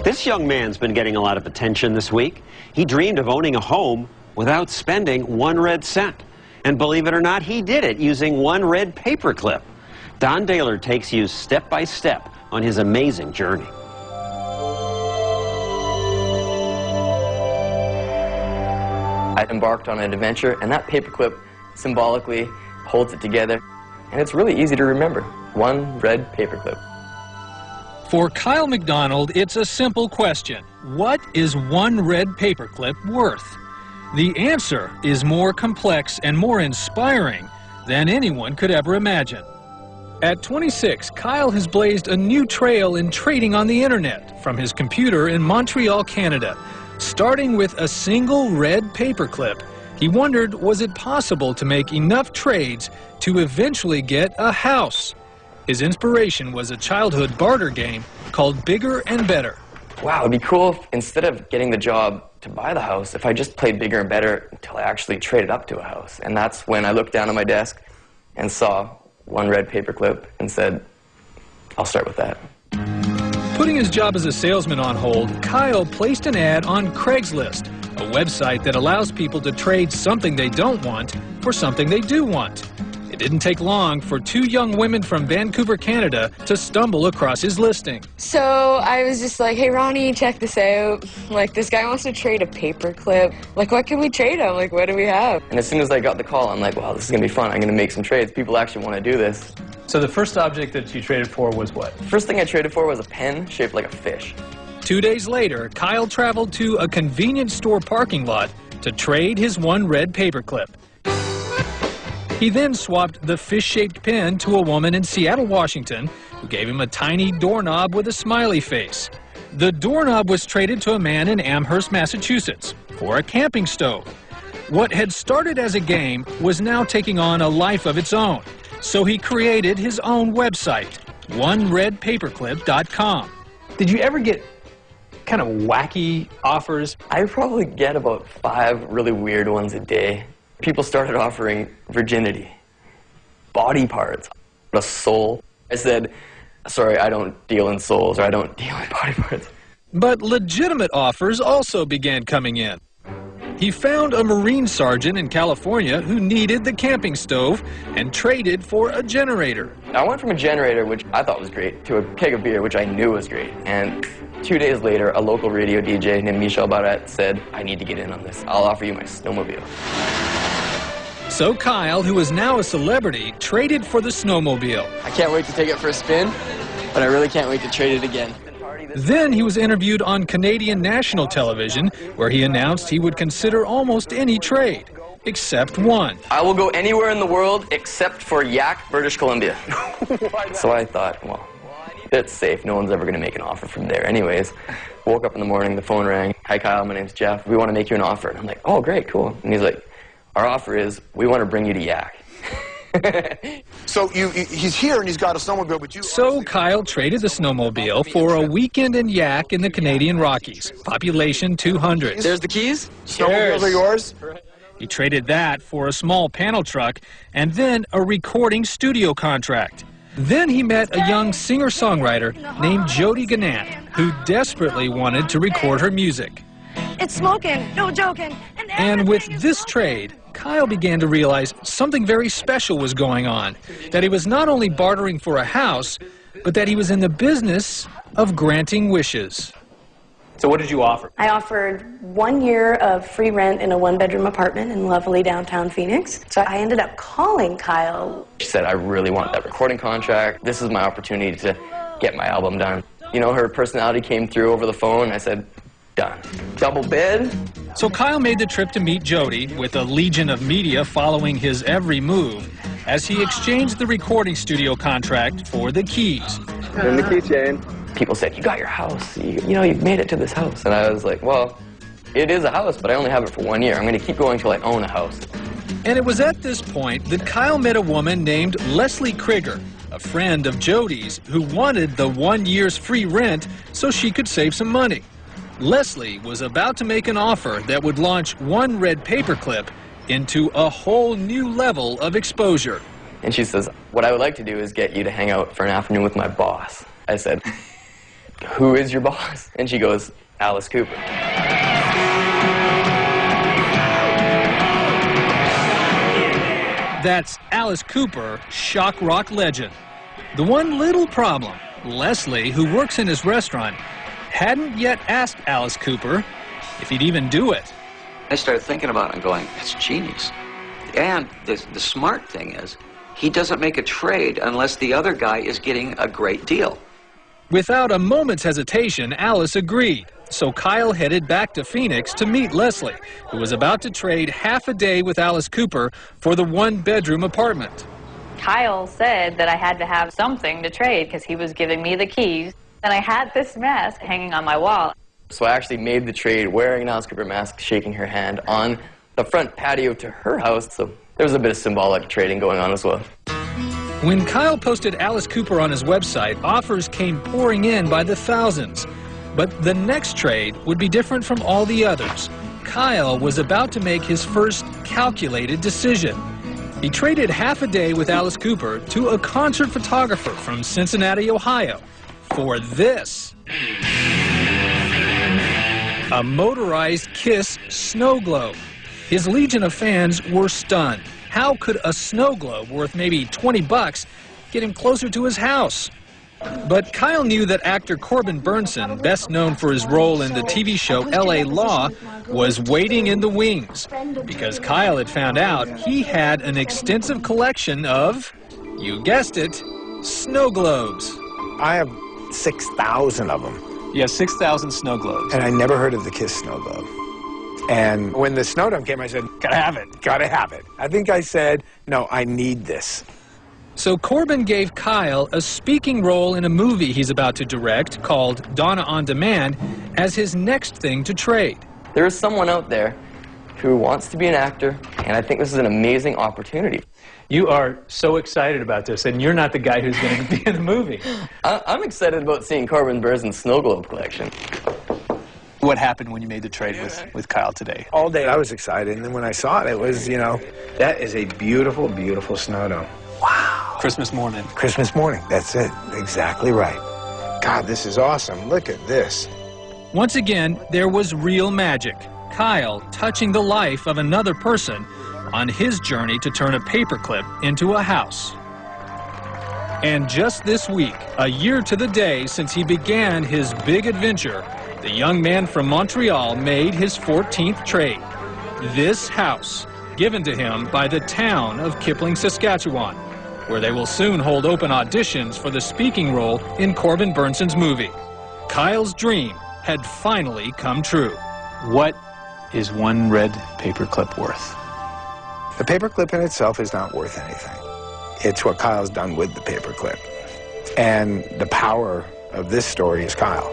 This young man's been getting a lot of attention this week. He dreamed of owning a home without spending one red cent. And believe it or not, he did it using one red paperclip. Don Daylor takes you step by step on his amazing journey. I embarked on an adventure, and that paperclip symbolically holds it together. And it's really easy to remember. One red paperclip. For Kyle McDonald, it's a simple question. What is one red paperclip worth? The answer is more complex and more inspiring than anyone could ever imagine. At 26, Kyle has blazed a new trail in trading on the internet from his computer in Montreal, Canada. Starting with a single red paperclip, he wondered, was it possible to make enough trades to eventually get a house? His inspiration was a childhood barter game called Bigger and Better. Wow, it'd be cool if, instead of getting the job to buy the house, if I just played Bigger and Better until I actually traded up to a house. And that's when I looked down at my desk and saw one red paperclip and said, I'll start with that. Putting his job as a salesman on hold, Kyle placed an ad on Craigslist, a website that allows people to trade something they don't want for something they do want. It didn't take long for two young women from Vancouver, Canada, to stumble across his listing. So I was just like, hey, Ronnie, check this out. Like, this guy wants to trade a paperclip. Like, what can we trade him? Like, what do we have? And as soon as I got the call, I'm like, wow, this is going to be fun. I'm going to make some trades. People actually want to do this. So the first object that you traded for was what? First thing I traded for was a pen shaped like a fish. 2 days later, Kyle traveled to a convenience store parking lot to trade his one red paperclip. He then swapped the fish-shaped pen to a woman in Seattle, Washington, who gave him a tiny doorknob with a smiley face. The doorknob was traded to a man in Amherst, Massachusetts, for a camping stove. What had started as a game was now taking on a life of its own, so he created his own website, OneRedPaperClip.com. Did you ever get kind of wacky offers? I probably get about 5 really weird ones a day. People started offering virginity, body parts, a soul. I said, sorry, I don't deal in souls, or I don't deal in body parts. But legitimate offers also began coming in. He found a Marine sergeant in California who needed the camping stove and traded for a generator. I went from a generator, which I thought was great, to a keg of beer, which I knew was great. And 2 days later, a local radio DJ named Michel Barrette said, I need to get in on this. I'll offer you my snowmobile. So Kyle, who is now a celebrity, traded for the snowmobile. I can't wait to take it for a spin, but I really can't wait to trade it again. Then he was interviewed on Canadian national television, where he announced he would consider almost any trade, except one. I will go anywhere in the world except for Yak, British Columbia. So I thought, well, it's safe. No one's ever going to make an offer from there anyways. Woke up in the morning, the phone rang. Hi, Kyle, my name's Jeff. We want to make you an offer. And I'm like, oh, great, cool. And he's like, our offer is, we want to bring you to Yak. So he's here and he's got a snowmobile, but you... So Kyle traded the snowmobile for a weekend in Yak in the Canadian Rockies, population 200. There's the keys. Snowmobiles are yours? He traded that for a small panel truck and then a recording studio contract. Then he met a young singer-songwriter named Jody Gannett, who desperately wanted to record her music. It's smoking, no joking. And with this trade, Kyle began to realize something very special was going on, that he was not only bartering for a house, but that he was in the business of granting wishes. So what did you offer? I offered 1 year of free rent in a one-bedroom apartment in lovely downtown Phoenix. So I ended up calling Kyle. She said, I really want that recording contract. This is my opportunity to get my album done. You know, her personality came through over the phone. I said, done. Double bid. So Kyle made the trip to meet Jody, with a legion of media following his every move, as he exchanged the recording studio contract for the keys. And the keychain. People said, you got your house. You know, you've made it to this house. And I was like, well, it is a house, but I only have it for 1 year. I'm going to keep going till I own a house. And it was at this point that Kyle met a woman named Leslie Krieger, a friend of Jody's, who wanted the 1 year's free rent so she could save some money. Leslie was about to make an offer that would launch One Red Paperclip into a whole new level of exposure. And she says, what I would like to do is get you to hang out for an afternoon with my boss. I said, who is your boss? And she goes, Alice Cooper. That's Alice Cooper, shock rock legend. The one little problem, Leslie, who works in his restaurant, hadn't yet asked Alice Cooper if he'd even do it. I started thinking about it and going, that's genius. And the smart thing is, he doesn't make a trade unless the other guy is getting a great deal. Without a moment's hesitation, Alice agreed. So Kyle headed back to Phoenix to meet Leslie, who was about to trade half a day with Alice Cooper for the one-bedroom apartment. Kyle said that I had to have something to trade because he was giving me the keys, and I had this mask hanging on my wall. So I actually made the trade wearing an Alice Cooper mask, shaking her hand on the front patio to her house, so there was a bit of symbolic trading going on as well. When Kyle posted Alice Cooper on his website, offers came pouring in by the thousands. But the next trade would be different from all the others. Kyle was about to make his first calculated decision. He traded half a day with Alice Cooper to a concert photographer from Cincinnati, Ohio, for this. A motorized Kiss snow globe. His legion of fans were stunned. How could a snow globe worth maybe $20 get him closer to his house? But Kyle knew that actor Corbin Burnson, best known for his role in the TV show L.A. Law, was waiting in the wings, because Kyle had found out he had an extensive collection of, you guessed it, snow globes. I have 6,000 of them. Yeah, 6,000 snow globes. And I never heard of the Kiss snow globe. And when the snow dome came, I said, gotta have it, gotta have it. I think I said, no, I need this. So Corbin gave Kyle a speaking role in a movie he's about to direct called Donna on Demand as his next thing to trade. There is someone out there who wants to be an actor, and I think this is an amazing opportunity. You are so excited about this, and you're not the guy who's going to be in the movie. I'm excited about seeing Corbin Burnson's snow globe collection. What happened when you made the trade with Kyle today? All day I was excited, and then when I saw it, it was, you know, that is a beautiful, beautiful snow dome. Wow. Christmas morning. Christmas morning, that's it. Exactly right. God, this is awesome. Look at this. Once again, there was real magic. Kyle touching the life of another person on his journey to turn a paperclip into a house. And just this week, a year to the day since he began his big adventure, the young man from Montreal made his 14th trade. This house, given to him by the town of Kipling, Saskatchewan, where they will soon hold open auditions for the speaking role in Corbin Burnson's movie. Kyle's dream had finally come true. What is one red paperclip worth? The paperclip in itself is not worth anything. It's what Kyle's done with the paperclip. And the power of this story is Kyle.